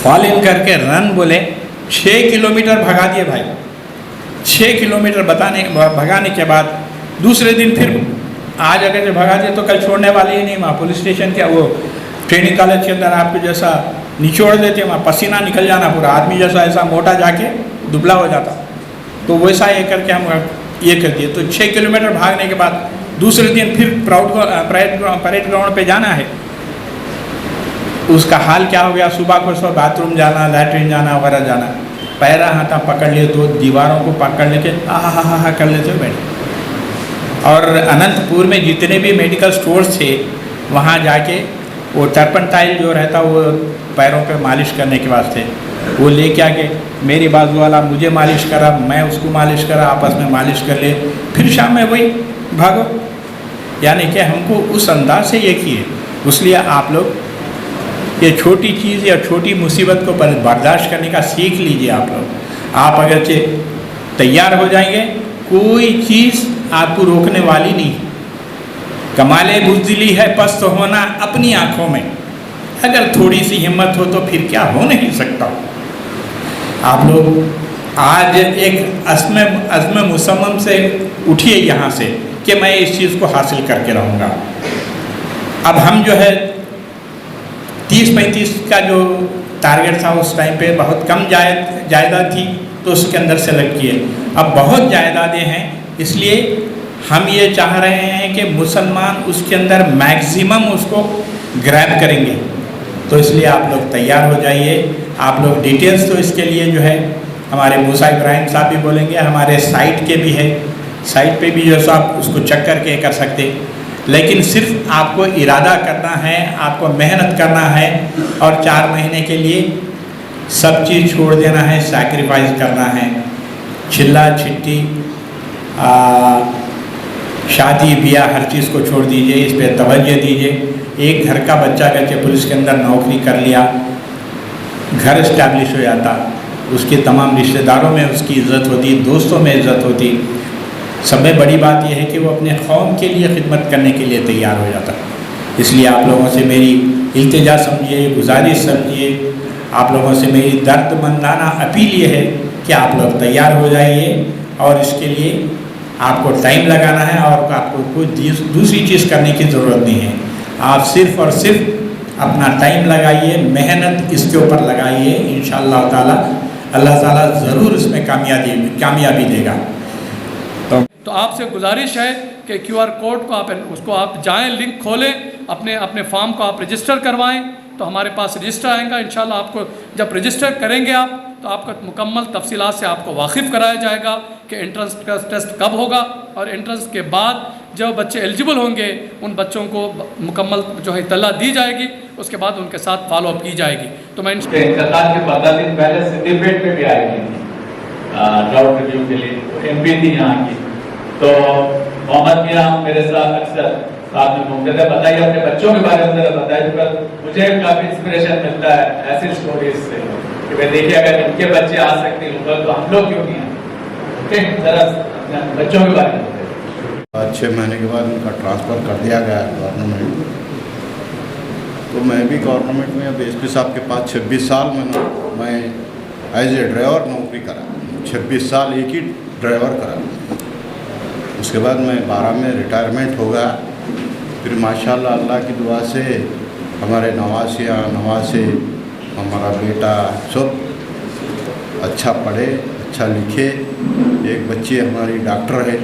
फॉल इन करके रन बोले, 6 किलोमीटर भगा दिए भाई। 6 किलोमीटर भगाने के बाद दूसरे दिन फिर आज अगर जो भगा दिए तो कल छोड़ने वाले ही नहीं। वहाँ पुलिस स्टेशन क्या वो ट्रेनिंग कॉलेज के अंदर आपको जैसा निचोड़ देते, वहाँ पसीना निकल जाना पूरा, आदमी जैसा ऐसा मोटा जाके दुबला हो जाता। तो वैसा ये करके हम ये कर दिए। तो 6 किलोमीटर भागने के बाद दूसरे दिन फिर परेड ग्राउंड पे जाना है। उसका हाल क्या हो गया? सुबह को सब बाथरूम जाना, लैट्रिन जाना वगैरह जाना, पैरा हाथा पकड़ लिए तो दीवारों को पकड़ लेके हा कर लेते हुए बैठे। और अनंतपुर में जितने भी मेडिकल स्टोर्स थे वहाँ जाके वो टर्पंटाइल जो रहता वो पैरों पे मालिश करने के वास्ते वो लेके आके मेरी बाजू वाला मुझे मालिश करा, मैं उसको मालिश करा, आपस में मालिश कर ले, फिर शाम में वही भागो। यानी कि हमको उस अंदाज से ये किए। इसलिए आप लोग ये छोटी चीज़ या छोटी मुसीबत को बर्दाश्त करने का सीख लीजिए। आप लोग आप अगरचे तैयार हो जाएंगे, कोई चीज़ आपको रोकने वाली नहीं। कमाले बुज़दिली है पस्त होना अपनी आँखों में, अगर थोड़ी सी हिम्मत हो तो फिर क्या हो नहीं सकता। आप लोग आज एक अज़्म मुसम्मम से उठिए यहाँ से कि मैं इस चीज़ को हासिल करके रहूँगा। अब हम जो है 30-35 का जो टारगेट था उस टाइम पे बहुत कम जायदाद थी तो उसके अंदर सेलेक्ट किए। अब बहुत जायदादें हैं, इसलिए हम ये चाह रहे हैं कि मुसलमान उसके अंदर मैक्सिमम उसको ग्रैब करेंगे। तो इसलिए आप लोग तैयार हो जाइए। आप लोग डिटेल्स तो इसके लिए जो है हमारे मूसा इब्राहिम साहब भी बोलेंगे, हमारे साइट के भी है, साइट पे भी जो सो आप उसको चेक करके कर सकते। लेकिन सिर्फ आपको इरादा करना है, आपको मेहनत करना है और 4 महीने के लिए सब चीज़ छोड़ देना है, सैक्रिफाइस करना है। चिल्ला चिट्ठी शादी ब्याह हर चीज़ को छोड़ दीजिए, इस पर तवज्जो दीजिए। एक घर का बच्चा अगर पुलिस के अंदर नौकरी कर लिया, घर इस्टेब्लिश हो जाता, उसके तमाम रिश्तेदारों में उसकी इज़्ज़त होती, दोस्तों में इज़्ज़त होती। सब में बड़ी बात यह है कि वो अपने कौम के लिए खिदमत करने के लिए तैयार हो जाता। इसलिए आप लोगों से मेरी इल्तिजा समझिए, गुजारिश समझिए, आप लोगों से मेरी दर्दमंदाना अपील ये है कि आप लोग तैयार हो जाइए और इसके लिए आपको टाइम लगाना है और आपको कोई दूसरी चीज़ करने की ज़रूरत नहीं है। आप सिर्फ़ और सिर्फ अपना टाइम लगाइए, मेहनत इसके ऊपर लगाइए। इंशाअल्लाह ताला अल्लाह ताला ज़रूर इसमें कामयाबी देगा। तो आपसे गुजारिश है कि QR कोड को उसको आप जाएं, लिंक खोलें, अपने फॉर्म को आप रजिस्टर करवाएं। तो हमारे पास रजिस्टर आएगा इंशाल्लाह। आपको जब रजिस्टर करेंगे आप तो आपका मुकम्मल तफसीलात से आपको वाकिफ़ कराया जाएगा कि एंट्रेंस टेस्ट कब होगा और एंट्रेंस के बाद जब बच्चे एलिजिबल होंगे उन बच्चों को मुकम्मल जो है इत्तला दी जाएगी, उसके बाद उनके साथ फॉलोअप की जाएगी। तो मैं इंतज़ार के 15 दिन पहले सिद्दीपेट पे भी आएगी डाउट रिव्यू के लिए, MP थी यहाँ की। तो मोहम्मद मियाँ मेरे साथ अक्सर साथ में घूमते थे। बताइए अपने बच्चों के बारे में जरा बताइए, पर मुझे काफ़ी इंस्पिरेशन मिलता है ऐसी स्टोरीज से कि भाई देखिए अगर इनके बच्चे आ सकते हैं तो हम लोग क्यों नहीं हैं। जरा बच्चों के बारे में 6 महीने के बाद उनका ट्रांसफ़र कर दिया गया गवर्नमेंट। तो मैं भी गवर्नमेंट में अब एसपी साहब के पास 26 साल मैं एज ए ड्राइवर नौकरी करा, 26 साल एक ही ड्राइवर करा। उसके बाद मैं 12 में रिटायरमेंट हो गया। फिर माशाल्लाह अल्लाह की दुआ से हमारे नवासे हमारा बेटा सब अच्छा पढ़े, अच्छा लिखे। एक बच्ची हमारी डॉक्टर है,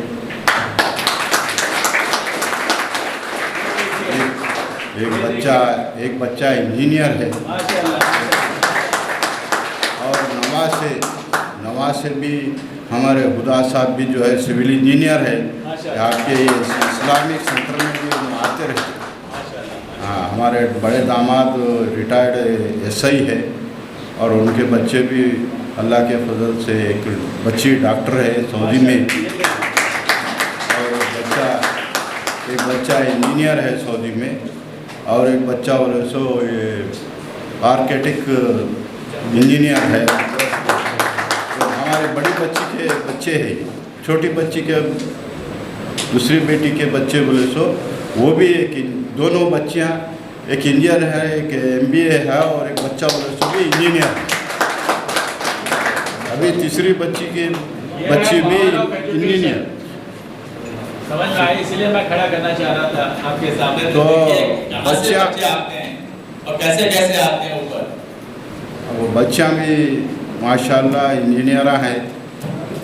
एक बच्चा इंजीनियर है। और नवासे भी हमारे हुदा साहब भी जो है सिविल इंजीनियर है। आपके इस्लामिक सेंटर में भी हम आते रहते। हाँ, हमारे बड़े दामाद रिटायर्ड एसआई है और उनके बच्चे भी अल्लाह के फजल से एक बच्ची डॉक्टर है सऊदी में, और एक बच्चा इंजीनियर है सऊदी में, और एक बच्चा और सो आर्किटेक्ट इंजीनियर है। तो हमारे बड़ी बच्ची के बच्चे हैं, छोटी बच्ची के दूसरी बेटी के बच्चे बोले सो वो भी दोनों बच्चियां, एक इंजीनियर है, एक MBA है, और एक बच्चा बोले सो भी इंजीनियर है। अभी तीसरी बच्ची भी इंजीनियर। समझ में आई, इसलिए मैं खड़ा करना चाह रहा था आपके सामने। तो बच्चे आते हैं और कैसे कैसे आते हैं ऊपर। वो बच्चा भी माशाल्लाह इंजीनियर हैं,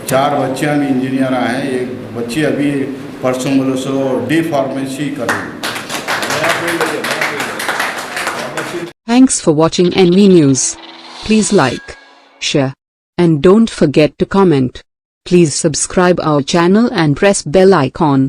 4 बच्चियाँ भी इंजीनियर हैं। एक बच्ची अभी परसों बोलो सो डी फार्मेसी कर रही है। Thanks for watching NV News. Please like, share, and don't forget to comment. Please subscribe our channel and press bell icon.